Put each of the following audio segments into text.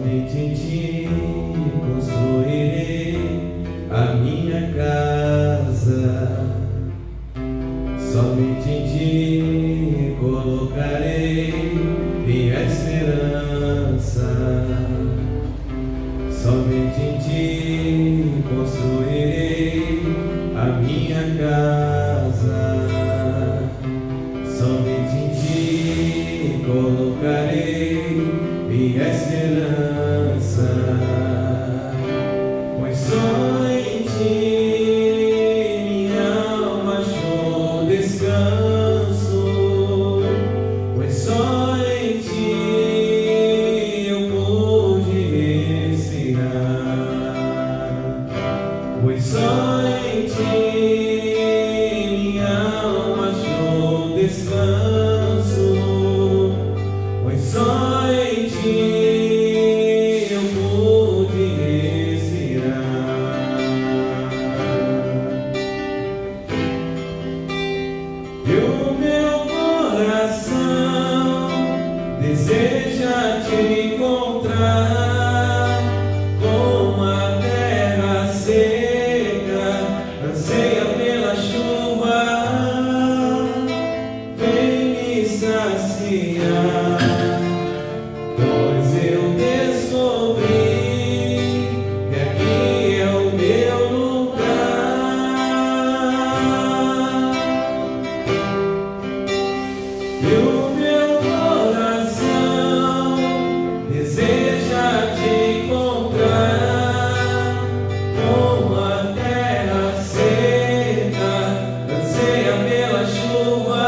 Somente em ti construirei a minha casa. Somente em ti colocarei minha esperança. Somente em ti construirei a minha casa. Somente em ti colocarei minha esperança. Pois só em ti minha alma achou descanso. Pois só em ti eu pude respirar. Pois só em ti minha alma achou descanso. Pois só em ti eu pude respirar. E o meu coração deseja te encontrar, como a terra seca anseia pela chuva. Vem me saciar, pois eu descobri que aqui é o meu lugar. E o meu coração deseja te encontrar, como a terra seca anseia pela chuva.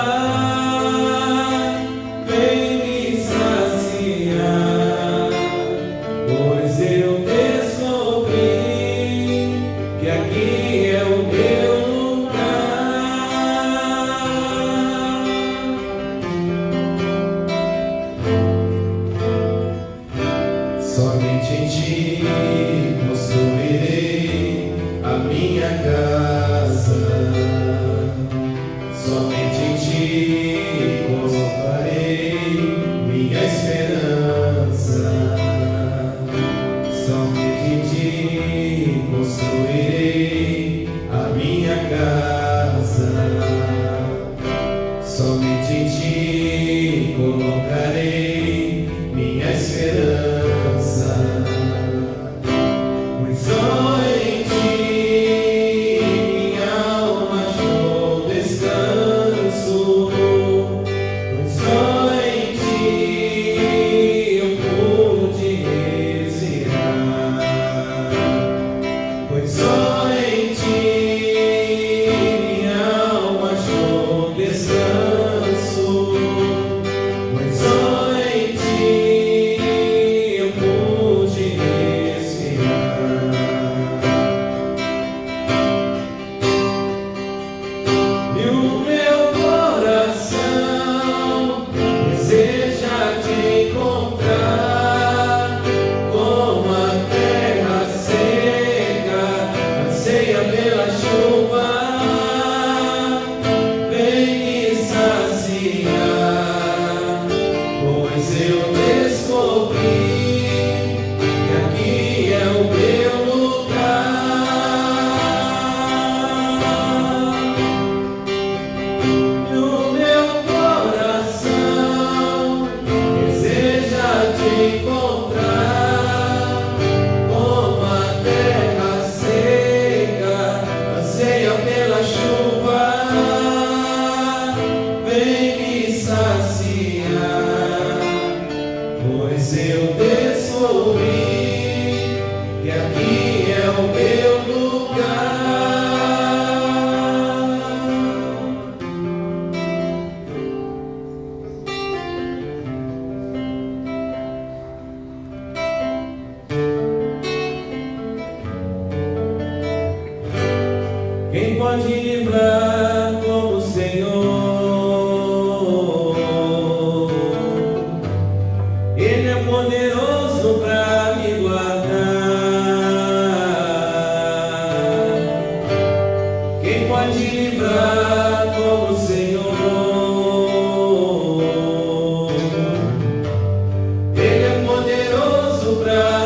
Vem me saciar, pois eu descobri que aqui é o meu lugar. Somente em ti construirei a minha casa. Somente em ti colocarei minha esperança. Somente em ti construirei a minha casa. Somente em ti colocarei minha esperança. Pois só em ti minha alma achou descanso. Pois só em ti eu pude respirar. Pois só em ti minha alma achou descanso. Pois só em ti eu pude respirar. E o meu coração deseja te encontrar, como a terra seca anseia pela chuva. Vem me saciar, pois eu descobri que aqui é o meu lugar. E o meu coração deseja te encontrar, como a terra seca anseia pela chuva. Vem me saciar, pois eu descobri que aqui é o meu lugar. Quem pode livrar como o Senhor? Ele é poderoso para me guardar. Quem pode livrar como o Senhor? Ele é poderoso para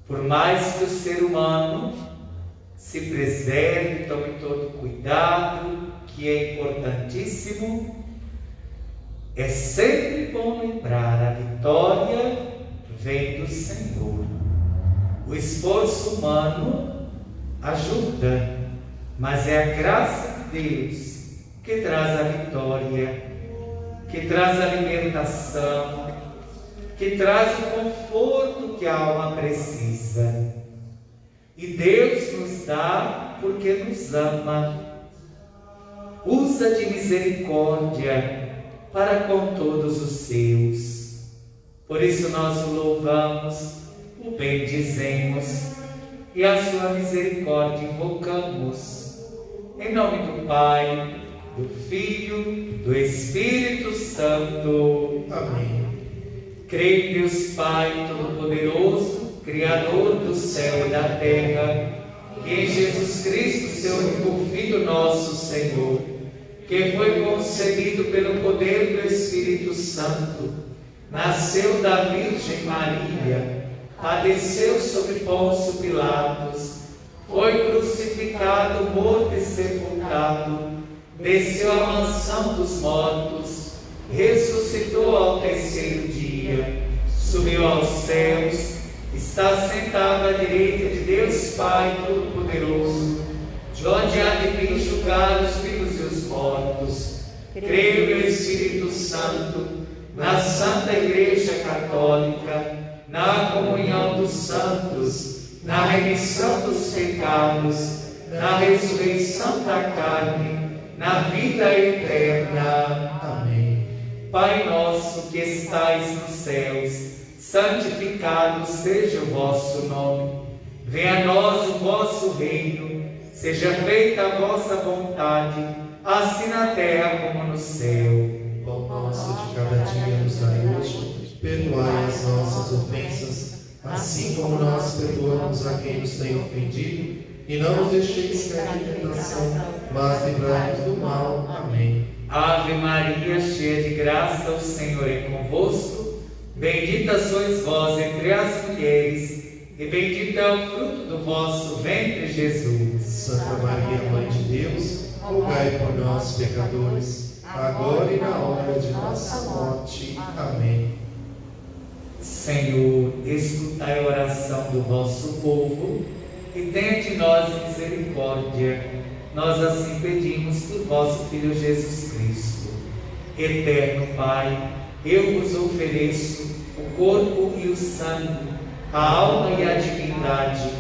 Por mais que o ser humano se preserve, tome todo cuidado, que é importantíssimo, é sempre bom lembrar: a vitória vem do Senhor. O esforço humano ajuda, mas é a graça de Deus que traz a vitória, que traz a libertação, que traz o conforto que a alma precisa. E Deus nos dá porque nos ama. Usa de misericórdia para com todos os seus. Por isso nós o louvamos, o bendizemos e a sua misericórdia invocamos. Em nome do Pai, do Filho, do Espírito Santo. Amém. Creio em Deus Pai Todo-Poderoso, Criador do céu e da terra, e em Jesus Cristo, seu único Filho, nosso Senhor, que foi concebido pelo poder do Espírito Santo, nasceu da Virgem Maria, padeceu sob Pôncio Pilatos, foi crucificado, morto e sepultado, desceu à mansão dos mortos, ressuscitou ao terceiro dia, subiu aos céus, está sentado à direita de Deus Pai Todo-Poderoso, de onde há de vir julgar os vivos e os mortos. Creio no Espírito Santo, na Santa Igreja Católica, na comunhão dos santos, na remissão dos pecados, na ressurreição da carne, na vida eterna. Amém. Pai nosso que estais nos céus, santificado seja o vosso nome. Venha a nós o vosso reino. Seja feita a vossa vontade, assim na terra como no céu. O pão nosso de cada dia nos dai hoje. Perdoai as nossas ofensas, assim como nós perdoamos a quem nos tem ofendido. E não nos deixeis cair em tentação, mas livrai-nos do mal. Amém. Ave Maria, cheia de graça, o Senhor é convosco. Bendita sois vós entre as mulheres, e bendito é o fruto do vosso ventre, Jesus. Santa Maria, Mãe de Deus, rogai por nós, pecadores, agora e na hora de nossa morte. Amém. Senhor, escutai a oração do vosso povo e tenha de nós misericórdia. Nós assim pedimos por vosso Filho Jesus Cristo. Eterno Pai, eu vos ofereço o corpo e o sangue, a alma e a divindade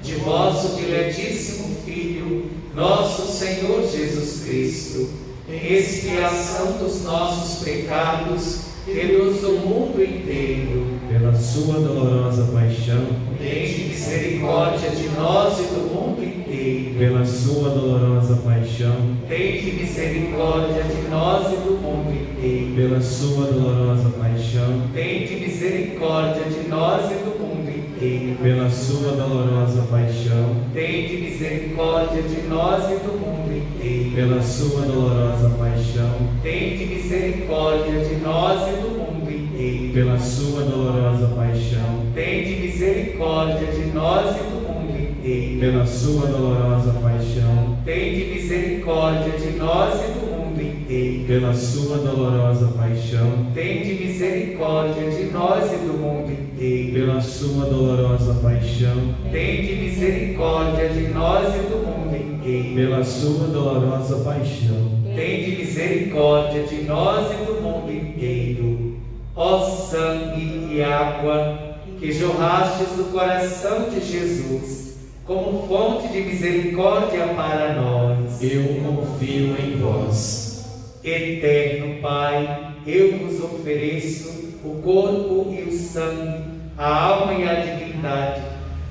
de vosso diletíssimo Filho, nosso Senhor Jesus Cristo, em expiação dos nossos pecados e dos do mundo inteiro. Pela sua dolorosa paixão, Tende misericórdia de nós e do mundo inteiro. pela sua dolorosa paixão, Tende misericórdia de nós e do mundo inteiro. pela sua dolorosa paixão, Tende misericórdia de nós e do mundo inteiro. pela sua dolorosa paixão, Tende misericórdia de nós e do mundo inteiro. pela sua dolorosa paixão, Tende misericórdia de nós e do mundo inteiro. pela sua dolorosa paixão, Tende misericórdia de nós e do mundo inteiro. pela sua dolorosa paixão, Tende misericórdia de nós e do mundo inteiro. pela sua dolorosa paixão, Tende misericórdia de nós e do mundo inteiro. pela sua dolorosa paixão, Tende misericórdia de nós e do mundo inteiro. pela sua dolorosa paixão, Tende misericórdia de nós e do mundo inteiro. Ó sangue e água que jorrastes do coração de Jesus, como fonte de misericórdia para nós. Eu confio em vós. Eterno Pai, eu vos ofereço o corpo e o sangue, a alma e a divindade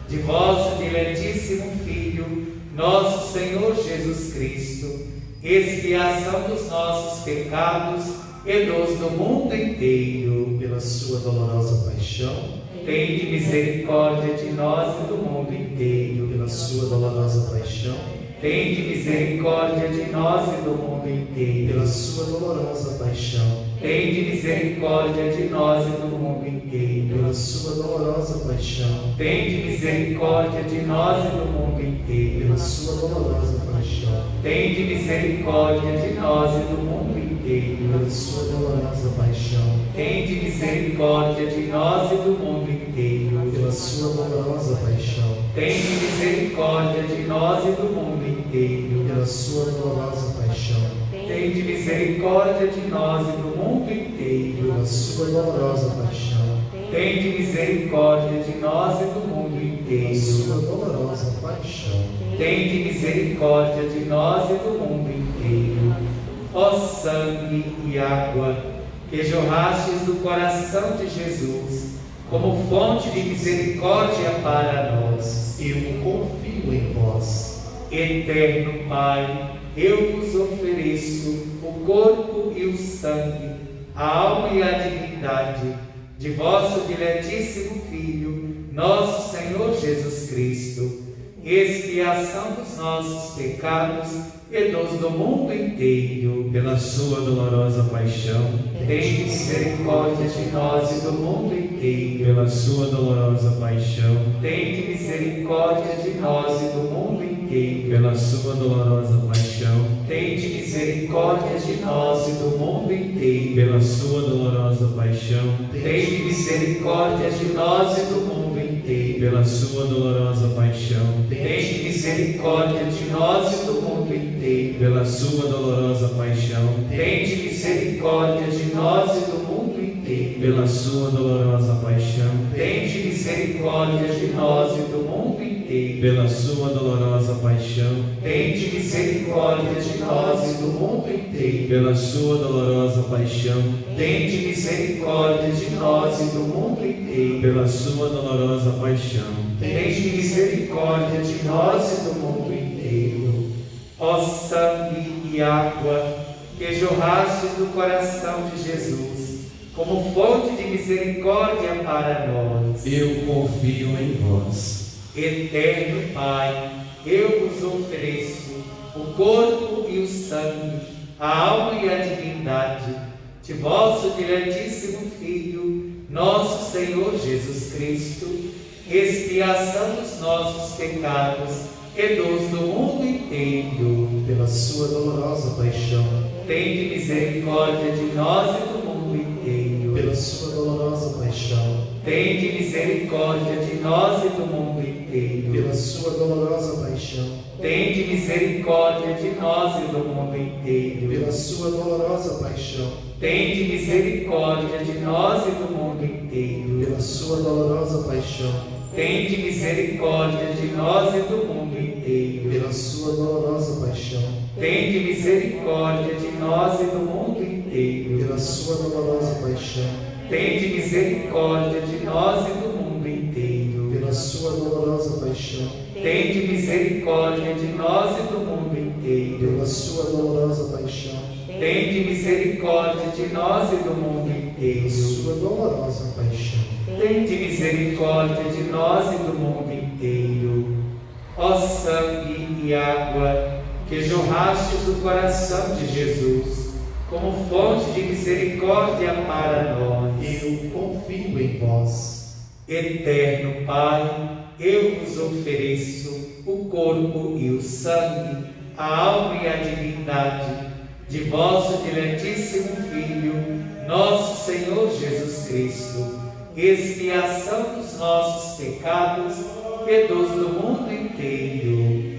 de vosso diletíssimo Filho, nosso Senhor Jesus Cristo, expiação dos nossos pecados e dos do mundo inteiro. Pela sua dolorosa paixão, Tende misericórdia de nós e do mundo inteiro. pela sua dolorosa paixão, Tende misericórdia de nós e do mundo inteiro. pela sua dolorosa paixão, tende misericórdia de nós e do mundo inteiro. Pela sua dolorosa paixão, Tende misericórdia de nós e do mundo inteiro. pela sua dolorosa paixão, Tende misericórdia de nós e do mundo inteiro. pela sua dolorosa paixão, Tende misericórdia de nós e do mundo inteiro. pela sua dolorosa paixão, Tende misericórdia de nós e do mundo inteiro. pela sua dolorosa paixão, Tende misericórdia de nós e do mundo inteiro. pela sua dolorosa paixão, Tende misericórdia de nós e do mundo pela inteiro. sua dolorosa paixão, Tende misericórdia de nós e do mundo inteiro. Ó sangue e água, que jorrastes do coração de Jesus, como fonte de misericórdia para nós. eu confio em vós. Eterno Pai, eu vos ofereço o corpo e o sangue, a alma e a divindade de vosso diletíssimo Filho, nosso Senhor Jesus Cristo, expiação dos nossos pecados e dos do mundo inteiro. Pela sua dolorosa paixão, Tende misericórdia de nós e do mundo inteiro. pela sua dolorosa paixão, Tende misericórdia de nós e do mundo inteiro. pela sua dolorosa paixão, Tende misericórdia de nós e do mundo inteiro. pela sua dolorosa paixão, Tende misericórdia de nós e do mundo inteiro. pela sua dolorosa paixão, Tende misericórdia de nós e do mundo inteiro. pela sua dolorosa paixão, Tende misericórdia de nós e do mundo inteiro. pela sua dolorosa paixão, Tende misericórdia de nós e do mundo inteiro. pela sua dolorosa paixão, Tende misericórdia de nós e do mundo inteiro. pela sua dolorosa paixão, Tende misericórdia de nós e do mundo inteiro. pela sua dolorosa paixão, Tende misericórdia de nós e do mundo inteiro. Ó sangue e água, que jorrastes do coração de Jesus, como fonte de misericórdia para nós. eu confio em vós. Eterno Pai, eu vos ofereço o corpo e o sangue, a alma e a divindade de vosso diletíssimo Filho, nosso Senhor Jesus Cristo, expiação dos nossos pecados e dos do mundo inteiro. Pela sua dolorosa paixão, Tende misericórdia de nós e do mundo inteiro. pela sua dolorosa paixão, Tende misericórdia de nós e do mundo inteiro. pela sua dolorosa paixão, Tende misericórdia de nós e do mundo inteiro. pela sua dolorosa paixão, Tende misericórdia de nós e do mundo inteiro. pela sua dolorosa paixão, Tende misericórdia de nós e do mundo inteiro. pela sua dolorosa paixão, Tende misericórdia de nós e do mundo inteiro. pela sua dolorosa paixão, Tende misericórdia de nós e do mundo inteiro. pela sua dolorosa paixão, Tende misericórdia de nós e do mundo inteiro. pela sua dolorosa paixão, Tende misericórdia de nós e do mundo pela inteiro. sua dolorosa paixão, Tende misericórdia de nós e do mundo inteiro. Ó sangue e água, que jorrastes do coração de Jesus, como fonte de misericórdia para nós. eu confio em vós. Eterno Pai, eu vos ofereço o corpo e o sangue, a alma e a divindade de vosso diletíssimo Filho, nosso Senhor Jesus Cristo, expiação dos nossos pecados e dos do mundo inteiro.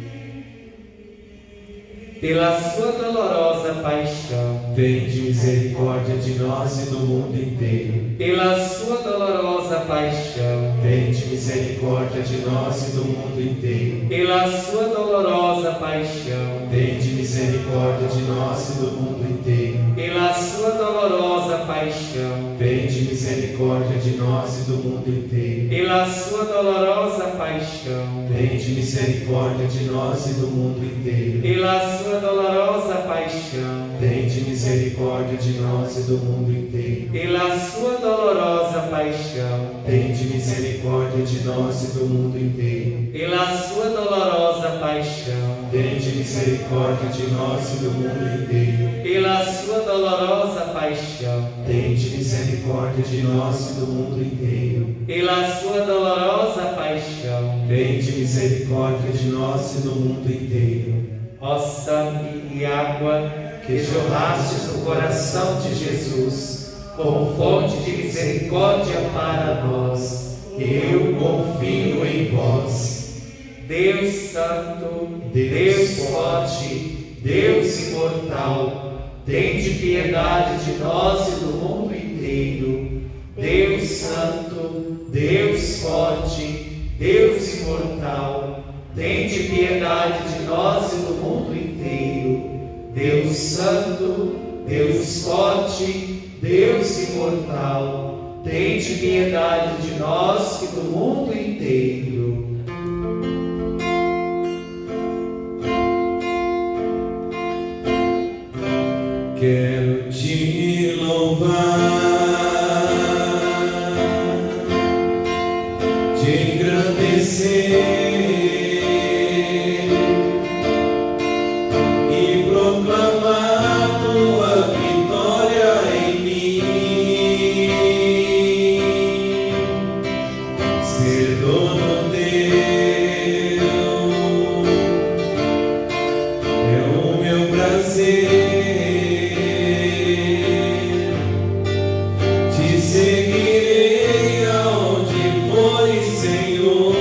Pela sua dolorosa paixão, Tende misericórdia de nós e do mundo inteiro. pela sua dolorosa paixão, Tende misericórdia de nós e do mundo inteiro. pela sua dolorosa paixão, Tende misericórdia de nós e do mundo inteiro. pela sua dolorosa paixão, Tende misericórdia misericórdia de nós e do mundo inteiro. Pela sua dolorosa paixão, Tende misericórdia de nós e do mundo inteiro. pela sua dolorosa paixão, Tende misericórdia de nós e do mundo inteiro. pela sua dolorosa paixão, Tende misericórdia de nós e do mundo inteiro. pela sua dolorosa paixão, Tende misericórdia de nós e do mundo inteiro. pela sua dolorosa paixão, Tende misericórdia de nós e do mundo inteiro. pela sua dolorosa paixão, Tende misericórdia de nós e do mundo inteiro. ó sangue e água Que jorrastes no coração de Jesus, como fonte de misericórdia para nós, eu confio em vós. Deus Santo, Deus forte, Deus imortal, tende piedade de nós e do mundo inteiro. Deus Santo, Deus forte, Deus imortal, tende piedade de nós e do mundo inteiro. Deus Santo, Deus forte, Deus imortal, tende piedade de nós e do mundo inteiro. Quero te louvar, te engrandecer e proclamar tua vitória em mim. Ser dono teu é o meu prazer. Seguirei aonde fores, Senhor.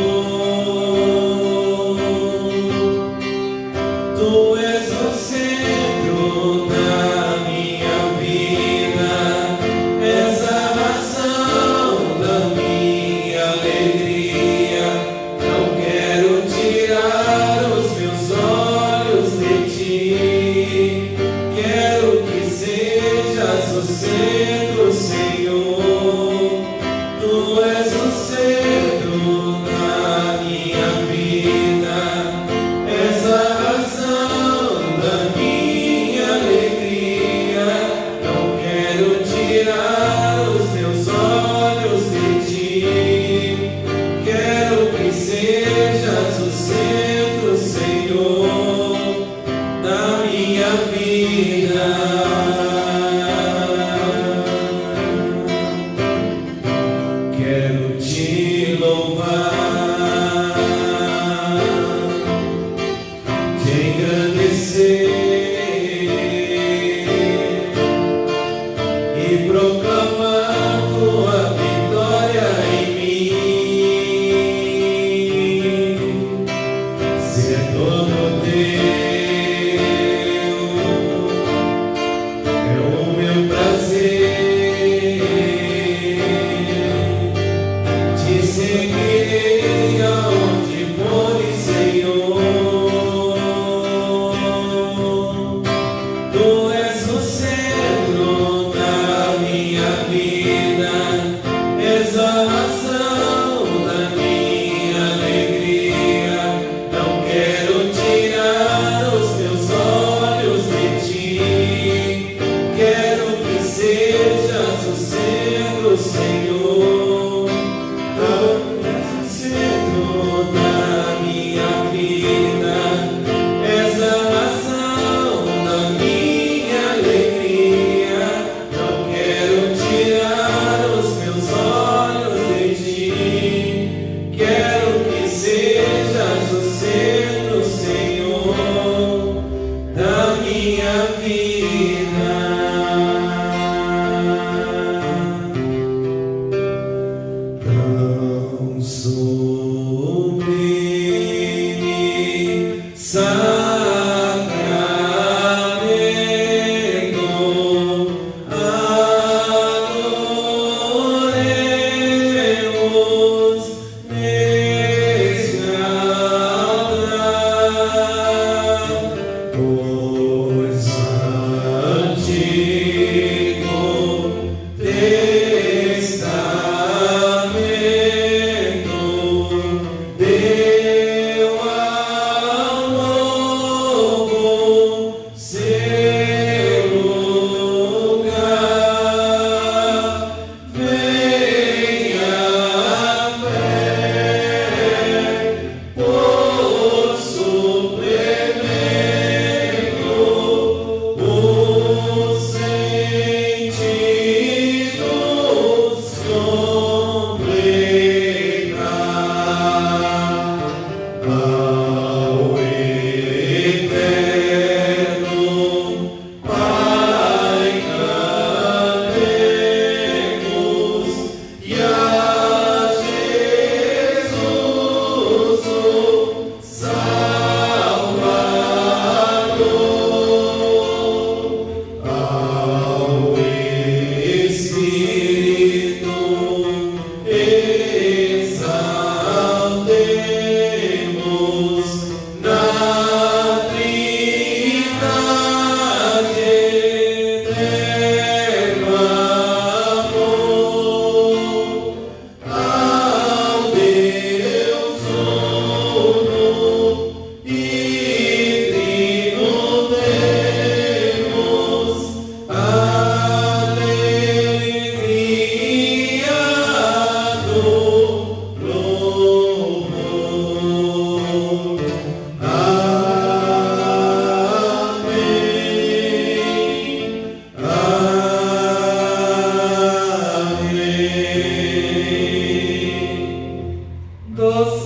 Tu és o centro da minha vida, és a razão da minha alegria. Não quero tirar os meus olhos de ti. Quero que sejas o centro, Senhor. Tu és o centro da minha vida, és a razão da minha alegria. Não quero tirar os meus olhos de ti. Quero que sejas o centro, Senhor, da minha vida. Quero te louvar, te engrandecer e proclamar tua vitória em mim.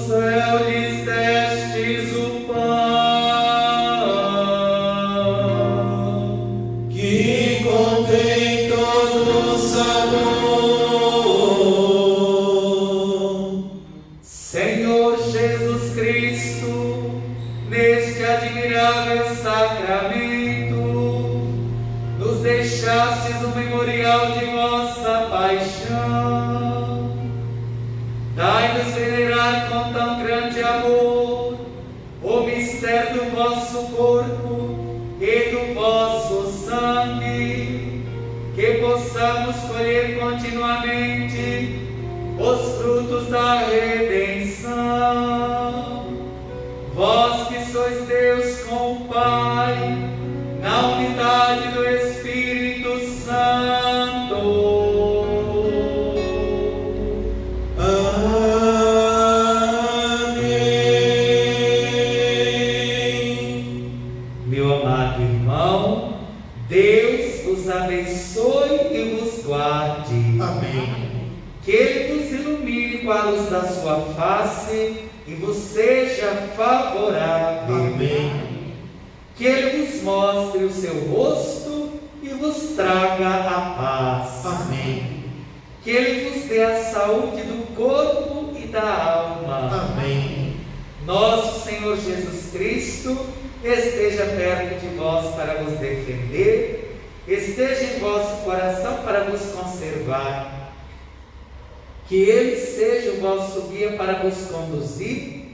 céu lhes destes o pão, que contém todo o sabor. Senhor Jesus Cristo, neste admirável sacramento, nos deixastes o memorial de vossa paixão. Dai-nos venerar com tão grande amor o mistério do vosso corpo e do vosso sangue, que possamos colher continuamente os frutos da redenção. Vós que sois Deus com o Pai, na unidade do Espírito Santo. Amém. Meu amado irmão, Deus vos abençoe e vos guarde. Amém. Que Ele vos ilumine com a luz da sua face e vos seja favorável. Amém. Que Ele vos mostre o seu rosto e vos traga a paz. Amém. Que Ele vos dê a saúde do corpo e da alma. Amém. Nosso Senhor Jesus Cristo esteja perto de vós para vos defender, esteja em vosso coração para vos conservar. Que Ele seja o vosso guia para vos conduzir,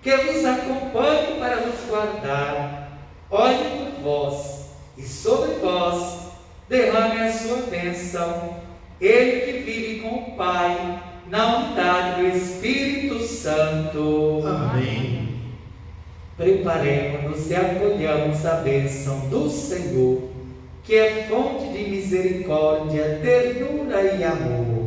que vos acompanhe para vos guardar. Olhe por vós e sobre vós derrame a sua bênção. Ele que vive com o Pai, na unidade do Espírito Santo. Amém. Preparemos-nos e acolhamos a bênção do Senhor, que é fonte de misericórdia, ternura e amor.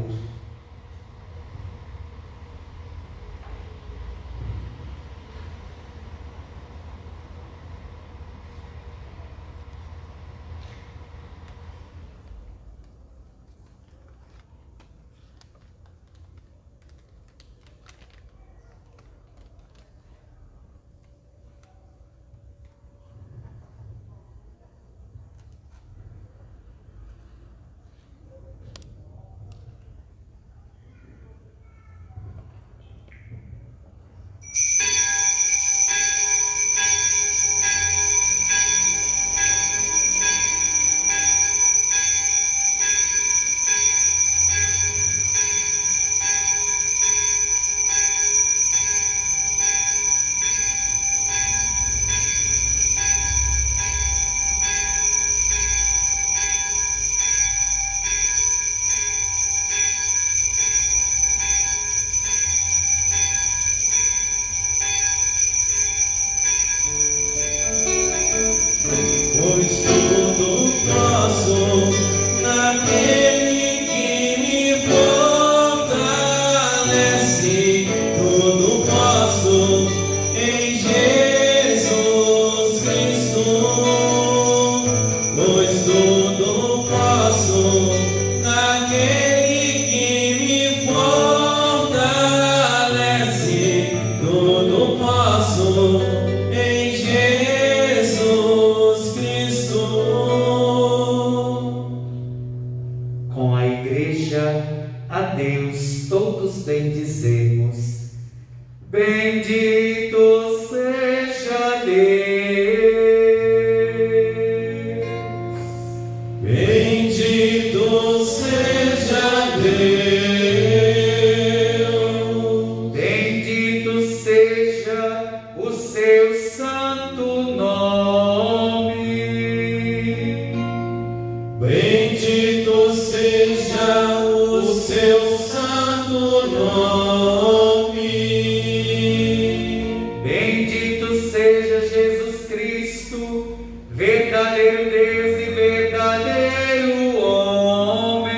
Pois tudo posso naquele que me fortalece, tudo posso em Jesus Cristo. Pois tudo posso naquele que me fortalece, tudo posso em Jesus Cristo. Com a Igreja, a Deus todos bendizemos. Bendito seja Deus. Bendito seja Deus. Bendito seja o seu santo nome. Bendito seja o seu santo nome. Bendito seja Jesus Cristo, verdadeiro Deus e verdadeiro homem.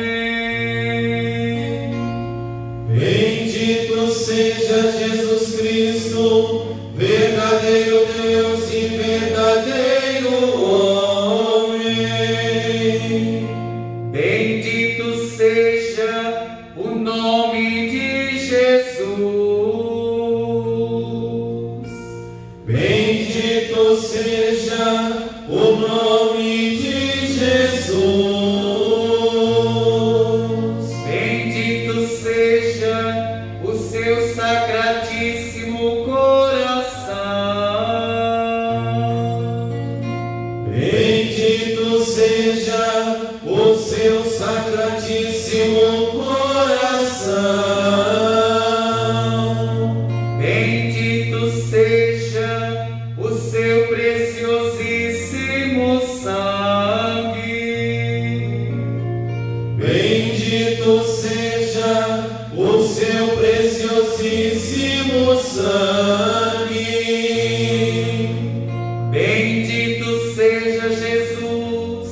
Bendito seja Jesus Cristo, verdadeiro Deus e verdadeiro homem. Bendito seja o nome de Jesus. seja o nome de Jesus. Bendito seja o seu sacratíssimo coração. Bendito seja o seu sacratíssimo coração. Bendito seja o seu preciosíssimo sangue. Bendito seja o seu preciosíssimo sangue. Bendito seja Jesus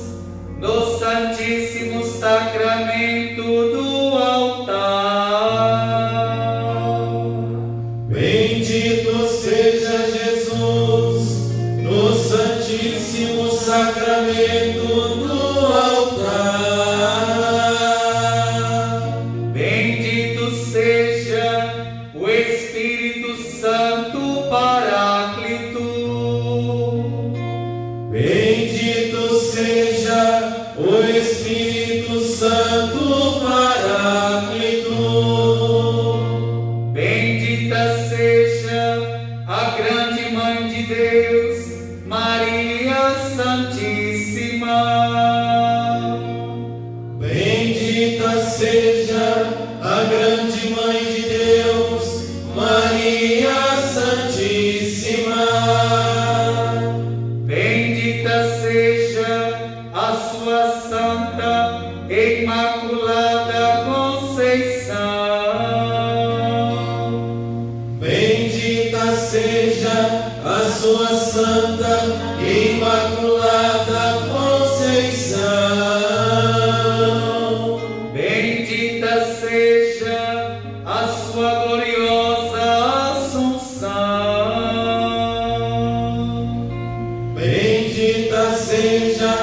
no Santíssimo Sacramento do altar. Bendito seja Jesus no Santíssimo Sacramento do altar. Bendito seja o Espírito Santo Paráclito. Bendito seja o Espírito Santo Paráclito. Bendita seja a grande Mãe de Deus, Maria Santíssima. Bendita seja a grande Mãe de Deus, Maria Santíssima. Bendita seja a sua Santa e Imaculada Conceição. Bendita seja a sua Santa e Imaculada Conceição. Bendita seja a sua gloriosa Assunção. Bendita seja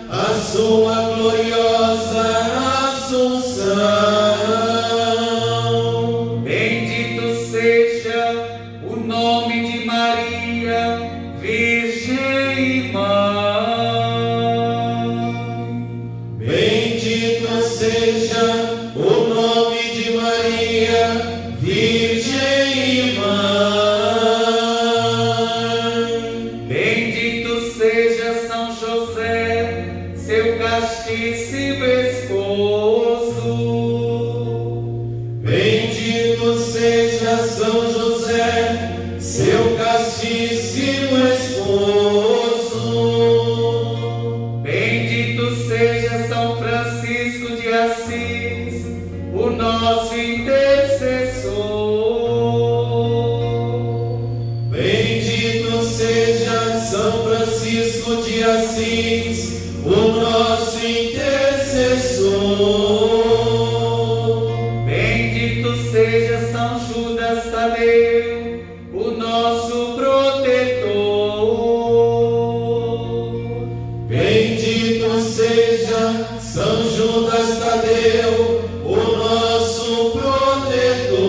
a sua gloriosa Assunção. Bendito seja o nome de Maria, Virgem e Mãe. Bendito seja o nome de Maria, Virgem e Mãe. Bendito seja São José, seu castíssimo esposo. Bendito seja São José, seu castíssimo esposo. Bendito seja São Francisco de Assis, o nosso intercessor. Bendito seja São Francisco de Assis, o nosso intercessor. Bendito seja São Judas Tadeu, o nosso protetor. Bendito seja São Judas Tadeu, o nosso protetor.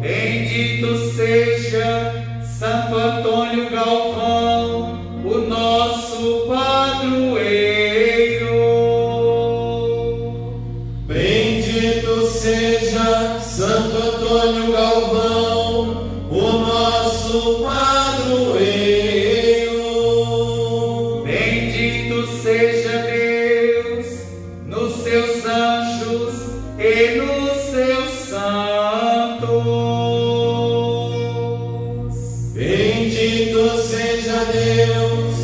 Bendito seja Santo Antônio Galvão, o nosso padroeiro. Bendito seja Santo Antônio Galvão, o nosso padroeiro. Bendito seja Deus nos seus anjos e nos seus santos. Bendito seja Deus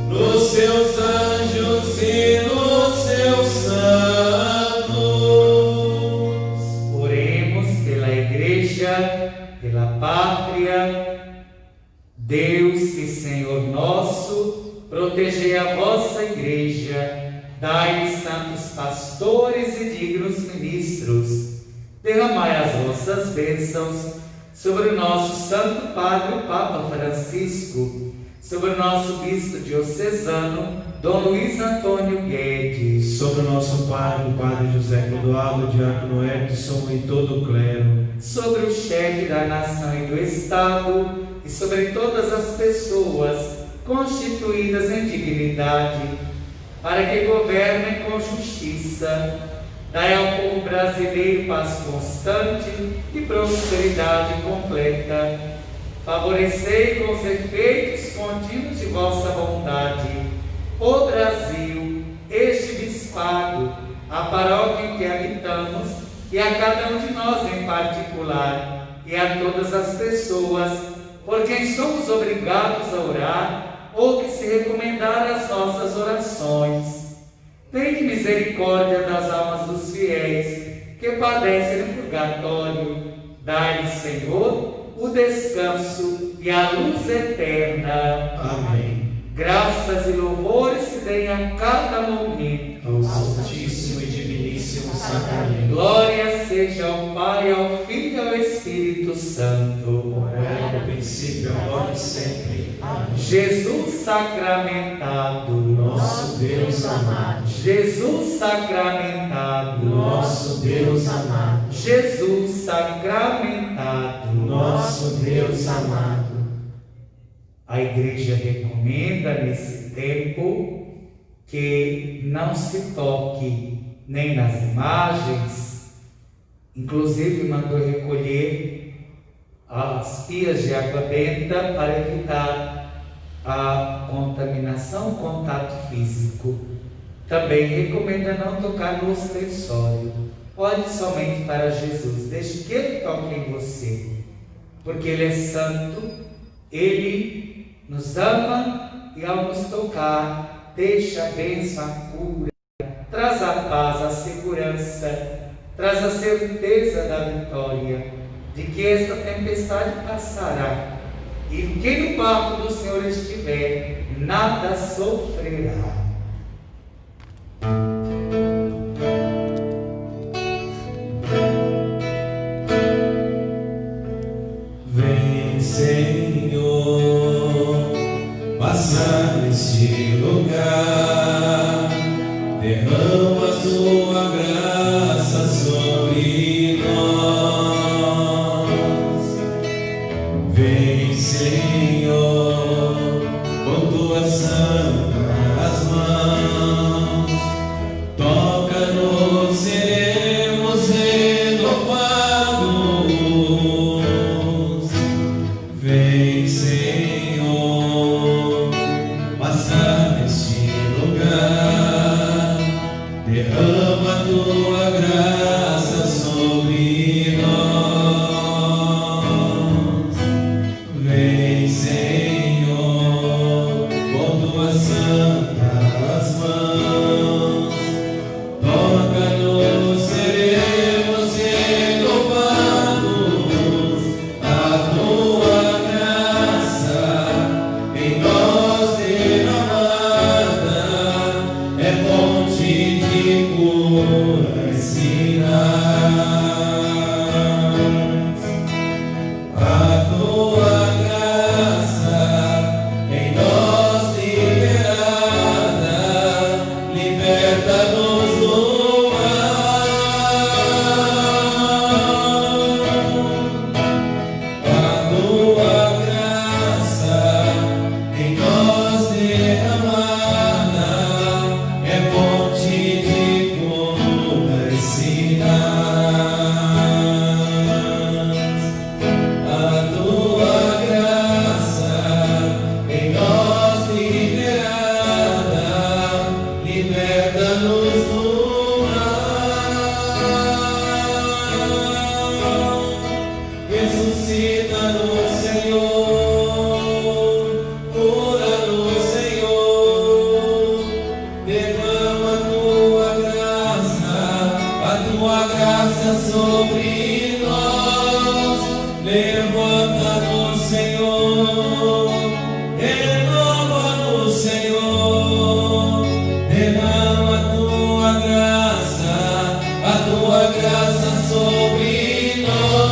nos seus anjos e nos seus santos. Oremos pela Igreja, pela pátria. Deus e Senhor nosso, protegei a vossa Igreja, dai-lhe santos pastores e dignos ministros, derramai as vossas bênçãos sobre o nosso Santo Padre, o Papa Francisco, sobre o nosso Bispo diocesano, Dom Luiz Antônio Guedes, sobre o nosso padre, o Padre José Clodoaldo, o Diácono Edson e todo o clero, sobre o chefe da nação e do Estado e sobre todas as pessoas constituídas em dignidade, para que governem com justiça. Dai ao povo brasileiro paz constante e prosperidade completa. Favorecei com os efeitos contínuos de vossa bondade o Brasil, este bispado, a paróquia em que habitamos e a cada um de nós em particular, e a todas as pessoas por quem somos obrigados a orar ou que se recomendar às nossas orações. Tende misericórdia das almas dos fiéis que padecem no purgatório. Dai-lhes, Senhor, o descanso e a luz eterna. Amém. Graças e louvores se deem a cada momento Ao Santíssimo e Diviníssimo Sacramento. Glória seja ao Pai, ao Filho e ao Espírito Santo. Como era no princípio, agora e sempre. Amém. Jesus sacramentado, Nosso Deus amado. Jesus sacramentado, Nosso Deus amado. Jesus sacramentado. Nosso Deus amado. A Igreja recomenda nesse tempo que não se toque nem nas imagens, inclusive mandou recolher as pias de água benta para evitar a contaminação, o contato físico. Também recomenda não tocar no ostensório. Olhe somente para Jesus, deixe que Ele toque em você, porque Ele é santo, Ele nos ama e ao nos tocar, deixa a bênção, a cura, traz a paz, a segurança, traz a certeza da vitória, de que esta tempestade passará, e quem no barco do Senhor estiver, nada sofrerá. vem, Senhor, passa neste lugar, derrama a tua graça sobre nós. Vem, Senhor, com tuas santas mãos, toca-nos, seremos renovados. Vem, Senhor, passa neste lugar, derrama a tua graça sobre nós. Vem, Senhor, com tuas santas mãos, toca-nos, seremos renovados. A tua graça em nós derramada é fonte de cura e sinais. A tua graça em nós liberada, liberta-nos do mal. A tua graça em nós derramada é fonte de cura e sinais. A tua graça em nós liberada, liberta-nos do mal. Ressuscita-nos, Senhor, cura-nos, Senhor, derrama a tua graça sobre nós. Levanta-nos, Senhor, renova-nos, Senhor, derrama a tua graça sobre nós.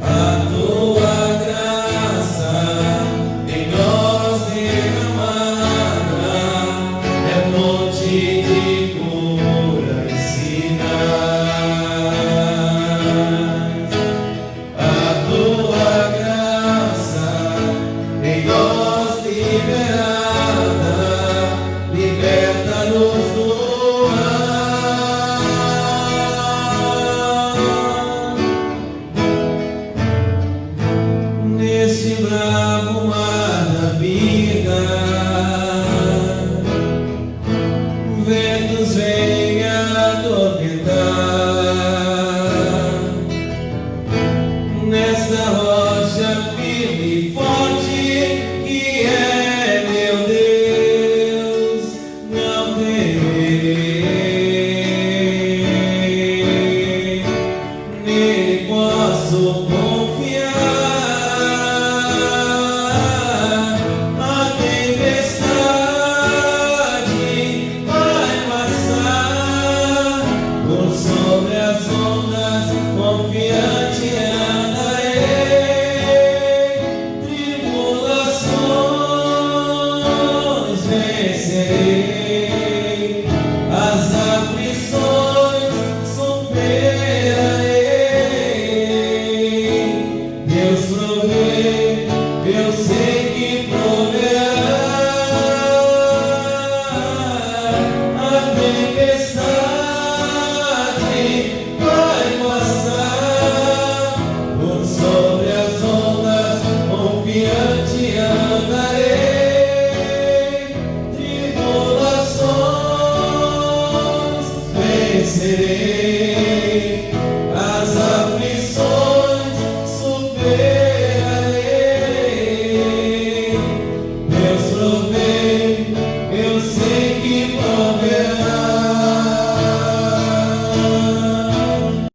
A tua graça Sobre as ondas, confiante